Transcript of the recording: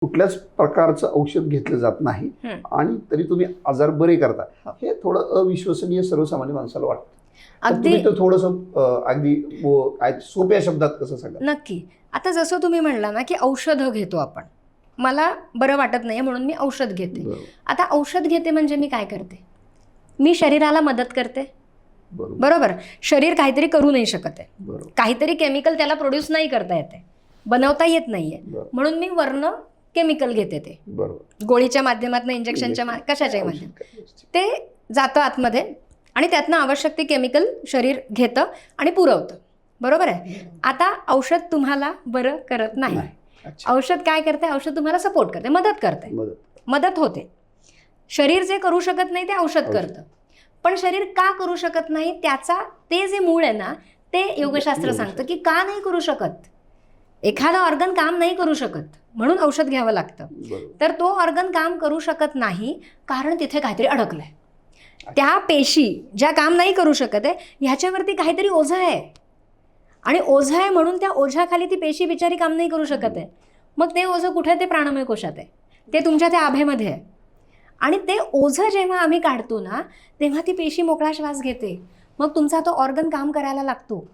कुठल्याच प्रकारचं औषध घेतलं जात नाही आणि तरी तुम्ही आजार बरे करता, हे थोडं अविश्वसनीय सर्वसामान्य माणसाला वाटतं. अगदी तुम्ही थोडंसं अगदी सोप्या शब्दात कसं सांगा? नक्की. आता जसं तुम्ही म्हणला ना की औषधं घेतो आपण, मला बरं वाटत नाही म्हणून मी औषध घेते. आता औषध घेते म्हणजे मी काय करते? मी शरीराला मदत करते. बरोबर. शरीर काहीतरी करू नाही शकत आहे, काहीतरी केमिकल त्याला प्रोड्यूस नाही करता येते, बनवता येत नाहीये, म्हणून मी वर्ण केमिकल घेते. ते गोळीच्या माध्यमातून, इंजेक्शनच्या कशाच्याही माध्यमात ते जातं आतमध्ये आणि त्यातनं आवश्यक ते केमिकल शरीर घेतं आणि पुरवतं. बरोबर आहे. आता औषध तुम्हाला बरं करत नाही. औषध काय करते? औषध तुम्हाला सपोर्ट करते, मदत करते, मदत होते. शरीर जे करू शकत नाही ते औषध करतं. पण शरीर का करू शकत नाही त्याचा ते जे मूळ आहे ना, ते योगशास्त्र सांगतं की का नाही करू शकत. एखादा ऑर्गन काम नाही करू शकत म्हणून औषध घ्यावं लागतं. तर तो ऑर्गन काम करू शकत नाही कारण तिथे काहीतरी अडकलंय. त्या पेशी ज्या काम नाही करू शकत आहे ह्याच्यावरती काहीतरी ओझं आहे आणि ओझं आहे म्हणून त्या ओझ्याखाली ती पेशी बिचारी काम नाही करू शकत आहे. मग ते ओझं कुठे? ते प्राणमय कोशात आहे, ते तुमच्या त्या आभेमध्ये आहे. आणि ते ओझं जेव्हा आम्ही काढतो ना तेव्हा ती पेशी मोकळा श्वास घेते, मग तुमचा तो ऑर्गन काम करायला लागतो.